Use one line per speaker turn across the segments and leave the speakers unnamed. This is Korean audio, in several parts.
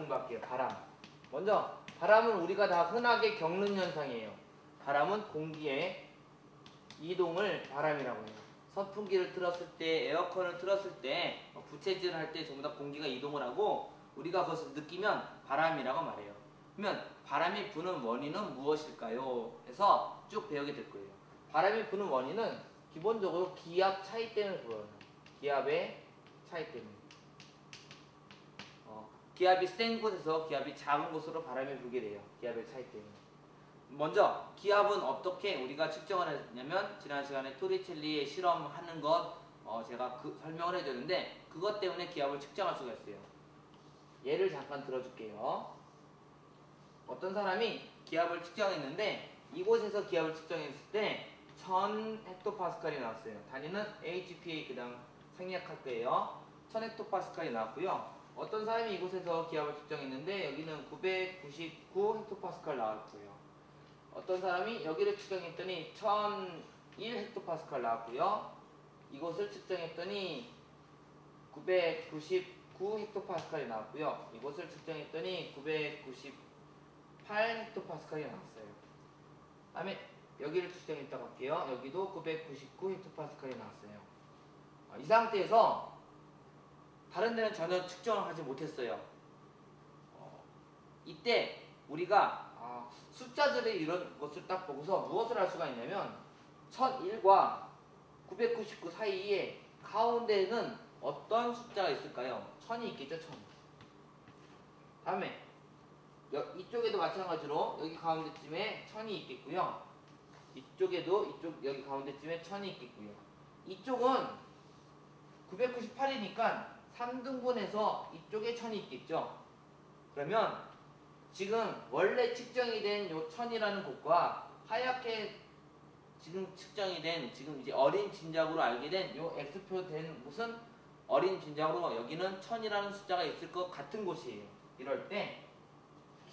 공부할게요. 바람. 먼저 바람은 우리가 다 흔하게 겪는 현상이에요. 바람은 공기의 이동을 바람이라고 해요. 선풍기를 틀었을 때, 에어컨을 틀었을 때, 부채질을 할 때 전부 다 공기가 이동을 하고 우리가 그것을 느끼면 바람이라고 말해요. 그러면 바람이 부는 원인은 무엇일까요? 해서 쭉 배우게 될 거예요. 바람이 부는 원인은 기본적으로 기압 차이 때문에 불어요. 기압의 차이 때문에. 기압이 센 곳에서 기압이 작은 곳으로 바람이 불게 돼요. 기압의 차이 때문에. 먼저 기압은 어떻게 우리가 측정을 했냐면 지난 시간에 토리첼리의 실험하는 것 제가 설명을 해줬는데 그것 때문에 기압을 측정할 수가 있어요. 예를 잠깐 들어줄게요. 어떤 사람이 기압을 측정했는데 이곳에서 기압을 측정했을 때 1000헥토파스칼이 나왔어요. 단위는 HPA 그다음 생략할 거예요. 1000헥토파스칼이 나왔고요. 어떤 사람이 이곳에서 기압을 측정했는데 여기는 999헥토파스칼 나왔고요. 어떤 사람이 여기를 측정했더니 1001헥토파스칼 나왔고요. 이곳을 측정했더니 999헥토파스칼이 나왔고요. 이곳을 측정했더니 998헥토파스칼이 나왔어요. 다음에 여기를 측정했다고 할게요. 여기도 999헥토파스칼이 나왔어요. 이 상태에서 다른 데는 전혀 측정을 하지 못했어요. 이때 우리가 숫자들의 이런 것을 딱 보고서 무엇을 할 수가 있냐면 1001과 999 사이에 가운데에는 어떤 숫자가 있을까요? 1000이 있겠죠. 1000. 다음에 이쪽에도 마찬가지로 여기 가운데쯤에 1000이 있겠고요. 이쪽에도 여기 가운데쯤에 1000이 있겠고요. 이쪽은 998이니까 3등분해서 이쪽에 1000이 있겠죠. 그러면 지금 원래 측정이 된 요 1000이라는 곳과 하얗게 지금 측정이 된 지금 이제 어린 진작으로 알게 된 요 X표 된 곳은 어린 진작으로 여기는 1000이라는 숫자가 있을 것 같은 곳이에요. 이럴 때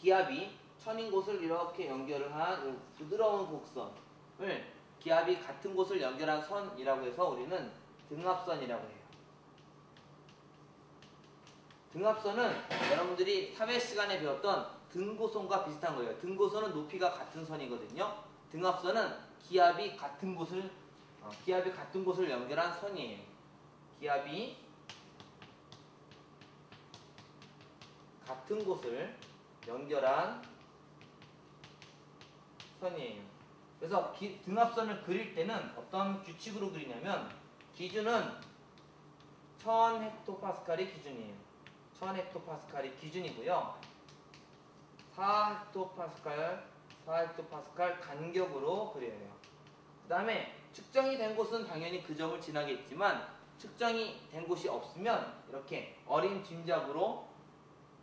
기압이 1000인 곳을 이렇게 연결을 한 부드러운 곡선을 기압이 같은 곳을 연결한 선이라고 해서 우리는 등압선이라고 해요. 등압선은 여러분들이 사회 시간에 배웠던 등고선과 비슷한 거예요. 등고선은 높이가 같은 선이거든요. 등압선은 기압이 같은 곳을 연결한 선이에요. 기압이 같은 곳을 연결한 선이에요. 그래서 등압선을 그릴 때는 어떤 규칙으로 그리냐면 기준은 1000헥토파스칼이 기준이에요. 1000헥토파스칼이 기준이고요. 4헥토파스칼 간격으로 그려요. 그 다음에 측정이 된 곳은 당연히 그 점을 지나겠지만 측정이 된 곳이 없으면 이렇게 어린 짐작으로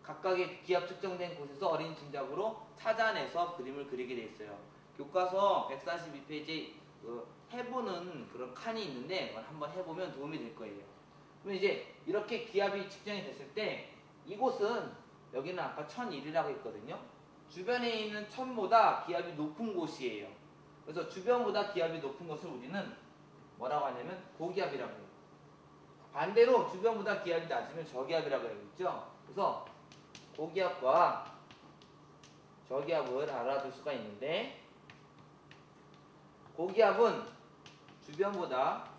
각각의 기압 측정된 곳에서 어린 짐작으로 찾아내서 그림을 그리게 돼 있어요. 교과서 142페이지에 해보는 그런 칸이 있는데 한번 해보면 도움이 될 거예요. 그럼 이제 이렇게 기압이 측정이 됐을 때 이곳은 여기는 아까 1001이라고 했거든요. 주변에 있는 1000보다 기압이 높은 곳이에요. 그래서 주변보다 기압이 높은 것을 우리는 뭐라고 하냐면 고기압이라고 해요. 반대로 주변보다 기압이 낮으면 저기압이라고 해야겠죠. 그래서 고기압과 저기압을 알아둘 수가 있는데 고기압은 주변보다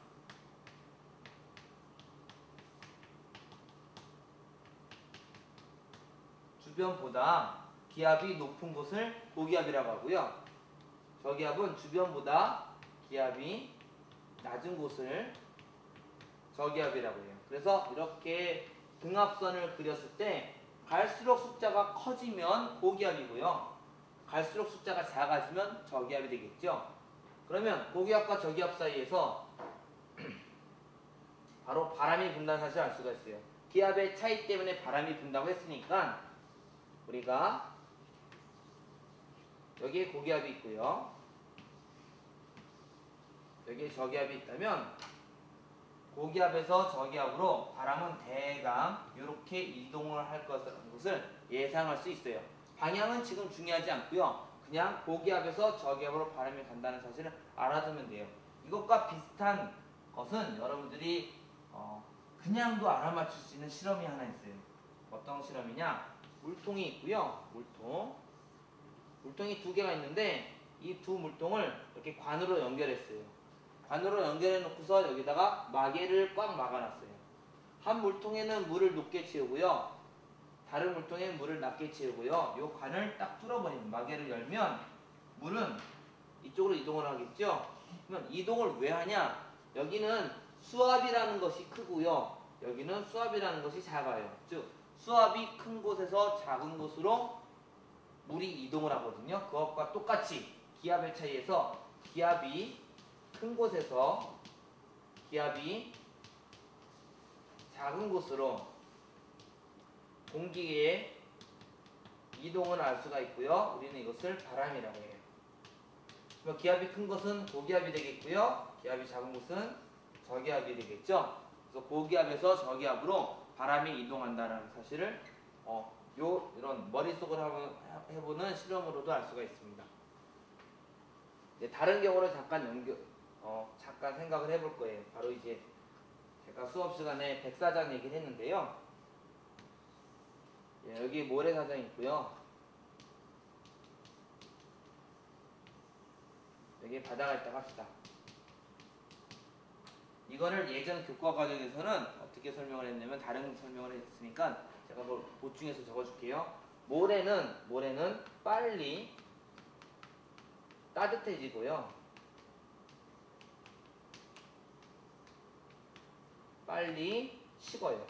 기압이 높은 곳을 고기압이라고 하고요. 저기압은 주변보다 기압이 낮은 곳을 저기압이라고 해요. 그래서 이렇게 등압선을 그렸을 때 갈수록 숫자가 커지면 고기압이고요. 갈수록 숫자가 작아지면 저기압이 되겠죠. 그러면 고기압과 저기압 사이에서 바로 바람이 분다는 사실을 알 수가 있어요. 기압의 차이 때문에 바람이 분다고 했으니까 우리가 여기에 고기압이 있고요. 여기에 저기압이 있다면 고기압에서 저기압으로 바람은 대강 이렇게 이동을 할 것을 예상할 수 있어요. 방향은 지금 중요하지 않고요. 그냥 고기압에서 저기압으로 바람이 간다는 사실을 알아두면 돼요. 이것과 비슷한 것은 여러분들이 그냥도 알아맞힐 수 있는 실험이 하나 있어요. 어떤 실험이냐? 물통이 있고요. 물통이 두 개가 있는데 이 두 물통을 이렇게 관으로 연결했어요. 관으로 연결해 놓고서 여기다가 마개를 꽉 막아놨어요. 한 물통에는 물을 높게 채우고요. 다른 물통에 물을 낮게 채우고요. 이 관을 딱 뚫어버리면 마개를 열면 물은 이쪽으로 이동을 하겠죠. 그러면 이동을 왜 하냐? 여기는 수압이라는 것이 크고요. 여기는 수압이라는 것이 작아요. 즉 수압이 큰 곳에서 작은 곳으로 물이 이동을 하거든요. 그것과 똑같이 기압의 차이에서 기압이 큰 곳에서 기압이 작은 곳으로 공기의 이동을 알 수가 있고요. 우리는 이것을 바람이라고 해요. 그럼 기압이 큰 것은 고기압이 되겠고요. 기압이 작은 것은 저기압이 되겠죠. 그래서 고기압에서 저기압으로 바람이 이동한다는 사실을 이런 머릿속으로 해보는 실험으로도 알 수가 있습니다. 이제 다른 경우를 잠깐 생각을 해볼 거예요. 바로 이제 제가 수업 시간에 백사장 얘기를 했는데요. 예, 여기 모래사장이 있고요. 여기 바다가 있다고 합시다. 이거를 예전 교과 과정에서는 어떻게 설명을 했냐면 다른 설명을 했으니까 제가 뭐 보충해서 적어줄게요. 모래는 빨리 따뜻해지고요. 빨리 식어요.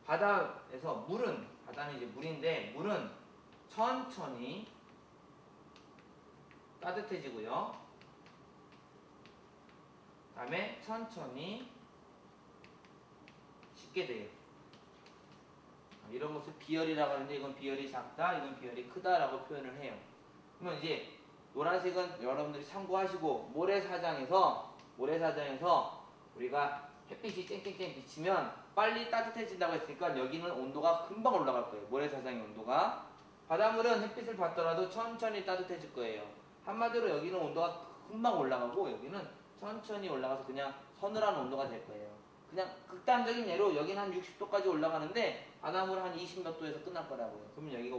바다에서 바다는 이제 물인데 물은 천천히 따뜻해지고요. 다음에 천천히 식게 돼요. 이런 것을 비열이라고 하는데 이건 비열이 작다, 이건 비열이 크다라고 표현을 해요. 그러면 이제 노란색은 여러분들이 참고하시고 모래사장에서 우리가 햇빛이 쨍쨍쨍 비치면 빨리 따뜻해진다고 했으니까 여기는 온도가 금방 올라갈 거예요. 모래사장의 온도가. 바닷물은 햇빛을 받더라도 천천히 따뜻해질 거예요. 한마디로 여기는 온도가 금방 올라가고 여기는 천천히 올라가서 그냥 서늘한 온도가 될 거예요. 그냥 극단적인 예로 여기는 한 60도까지 올라가는데 바닷물은 한 20몇 도에서 끝날 거라고요. 그러면 여기가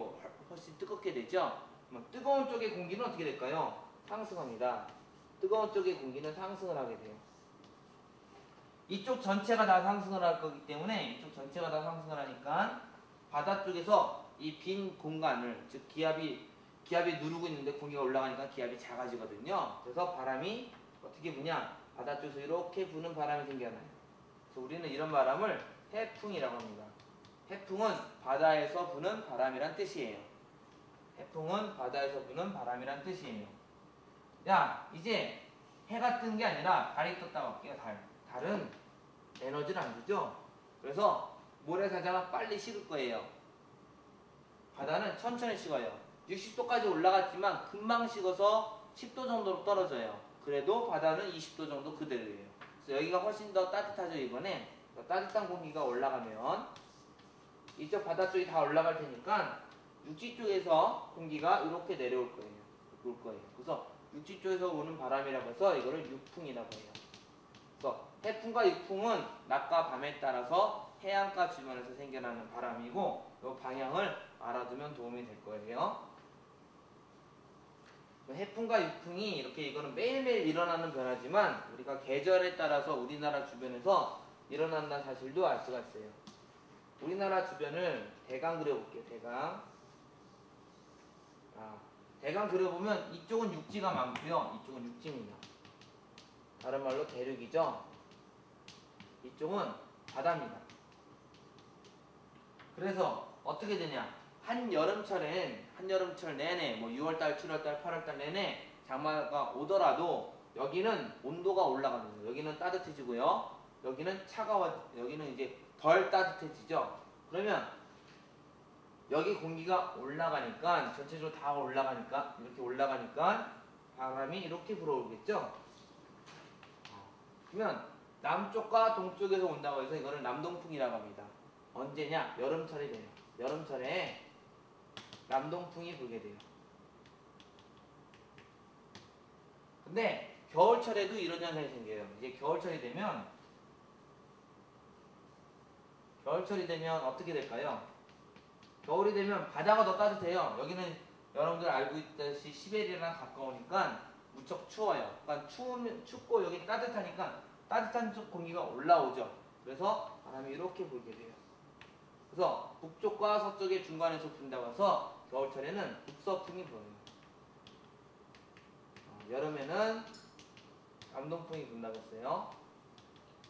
훨씬 뜨겁게 되죠. 뜨거운 쪽의 공기는 어떻게 될까요? 상승합니다. 뜨거운 쪽의 공기는 상승을 하게 돼요. 이쪽 전체가 다 상승을 할 거기 때문에 이쪽 전체가 다 상승을 하니까 바다 쪽에서 이 빈 공간을 즉 기압이 누르고 있는데 공기가 올라가니까 기압이 작아지거든요. 그래서 바람이 어떻게 부냐? 바다 쪽에서 이렇게 부는 바람이 생겨나요. 그래서 우리는 이런 바람을 해풍이라고 합니다. 해풍은 바다에서 부는 바람이란 뜻이에요. 해풍은 바다에서 부는 바람이란 뜻이에요. 야, 이제 해가 뜬 게 아니라 달이 떴다고 할게요. 달은 에너지를 안 주죠. 그래서 모래사장은 빨리 식을 거예요. 바다는 천천히 식어요. 60도까지 올라갔지만 금방 식어서 10도 정도로 떨어져요. 그래도 바다는 20도 정도 그대로예요. 그래서 여기가 훨씬 더 따뜻하죠. 이번에 따뜻한 공기가 올라가면 이쪽 바다 쪽이 다 올라갈 테니까 육지 쪽에서 공기가 이렇게 내려올 거예요. 그래서 육지 쪽에서 오는 바람이라고 해서 이거를 육풍이라고 해요. 그래서 해풍과 육풍은 낮과 밤에 따라서 해안가 주변에서 생겨나는 바람이고 이 방향을 알아두면 도움이 될 거예요. 해풍과 육풍이 이거는 매일매일 일어나는 변화지만 우리가 계절에 따라서 우리나라 주변에서 일어난다는 사실도 알 수가 있어요. 우리나라 주변을 대강 그려볼게요. 대강 그려보면 이쪽은 육지가 많고요. 이쪽은 육지입니다. 다른 말로 대륙이죠. 이쪽은 바다입니다. 그래서 어떻게 되냐? 한여름철 내내 6월달, 7월달, 8월달 내내 장마가 오더라도 여기는 온도가 올라가거든요. 여기는 따뜻해지고요. 여기는 여기는 이제 덜 따뜻해지죠. 그러면 여기 공기가 올라가니까 전체적으로 다 올라가니까 이렇게 올라가니까 바람이 이렇게 불어오겠죠. 그러면 남쪽과 동쪽에서 온다고 해서 이거를 남동풍이라고 합니다. 언제냐? 여름철이 돼요. 여름철에 남동풍이 불게 돼요. 근데 겨울철에도 이런 현상이 생겨요. 이제 겨울철이 되면 어떻게 될까요? 겨울이 되면 바다가 더 따뜻해요. 여기는 여러분들 알고 있듯이 시베리아랑 가까우니까 무척 추워요. 그러니까 춥고 여기 따뜻하니까 따뜻한 쪽 공기가 올라오죠. 그래서 바람이 이렇게 불게 돼요. 그래서 북쪽과 서쪽의 중간에서 분다고 해서 겨울철에는 북서풍이 불어요. 여름에는 남동풍이 분다고 했어요.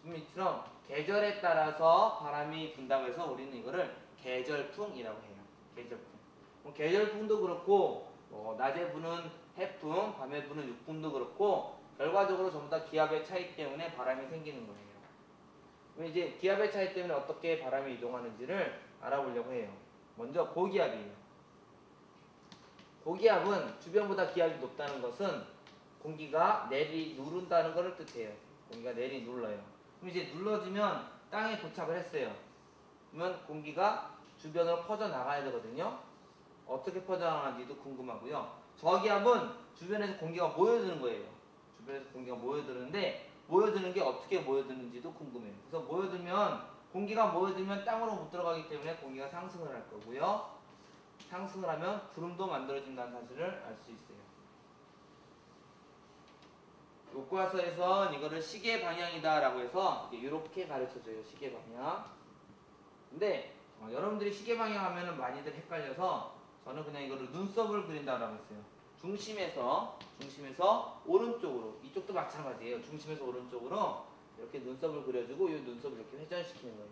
이처럼 계절에 따라서 바람이 분다고 해서 우리는 이거를 계절풍이라고 해요. 계절풍. 계절풍도 그렇고 낮에 부는 해풍, 밤에 부는 육풍도 그렇고 결과적으로 전부 다 기압의 차이 때문에 바람이 생기는 거예요. 그럼 이제 기압의 차이 때문에 어떻게 바람이 이동하는지를 알아보려고 해요. 먼저 고기압이에요. 고기압은 주변보다 기압이 높다는 것은 공기가 누른다는 것을 뜻해요. 공기가 눌러요. 그럼 이제 눌러지면 땅에 도착을 했어요. 그러면 공기가 주변으로 퍼져나가야 되거든요. 어떻게 퍼져나가는지도 궁금하고요. 저기압은 주변에서 공기가 모여드는 거예요. 주변에서 공기가 모여드는데 모여드는 게 어떻게 모여드는지도 궁금해요. 그래서 공기가 모여들면 땅으로 못 들어가기 때문에 공기가 상승을 할 거고요. 상승을 하면 구름도 만들어진다는 사실을 알 수 있어요. 교과서에선 이거를 시계 방향이다 라고 해서 이렇게 가르쳐줘요. 시계 방향. 근데 여러분들이 시계 방향 하면은 많이들 헷갈려서 저는 그냥 이거를 눈썹을 그린다라고 했어요. 중심에서 오른쪽으로, 이쪽도 마찬가지예요. 중심에서 오른쪽으로 이렇게 눈썹을 그려주고 이 눈썹을 이렇게 회전시키는 거예요.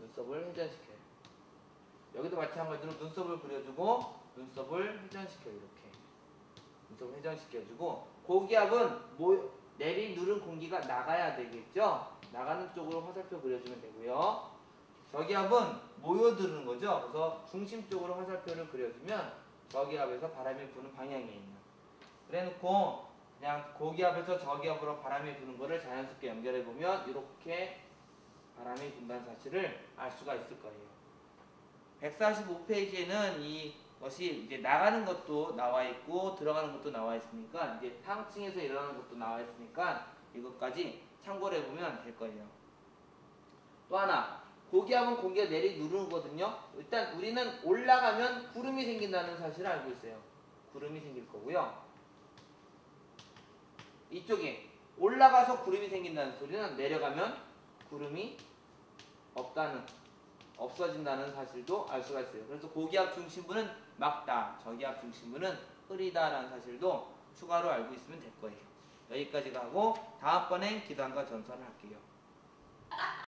눈썹을 회전시켜요. 여기도 마찬가지로 눈썹을 그려주고 눈썹을 회전시켜요. 이렇게 눈썹을 회전시켜주고 고기압은 누른 공기가 나가야 되겠죠. 나가는 쪽으로 화살표 그려주면 되고요. 저기압은 모여드는 거죠. 그래서 중심 쪽으로 화살표를 그려주면 저기압에서 바람이 부는 방향이에요. 그래놓고 그냥 고기압에서 저기압으로 바람이 부는 거를 자연스럽게 연결해보면 이렇게 바람이 분다는 사실을 알 수가 있을 거예요. 145페이지에는 이것이 이제 나가는 것도 나와 있고 들어가는 것도 나와 있으니까 이제 상층에서 일어나는 것도 나와 있으니까 이것까지 참고를 해보면 될 거예요. 또 하나, 고기압은 공기가 누르는 거거든요. 일단 우리는 올라가면 구름이 생긴다는 사실을 알고 있어요. 구름이 생길 거고요. 이쪽에 올라가서 구름이 생긴다는 소리는 내려가면 구름이 없어진다는 사실도 알 수가 있어요. 그래서 고기압 중심부는 맑다, 저기압 중심부는 흐리다라는 사실도 추가로 알고 있으면 될 거예요. 여기까지 가고 다음번엔 기단과 전선을 할게요.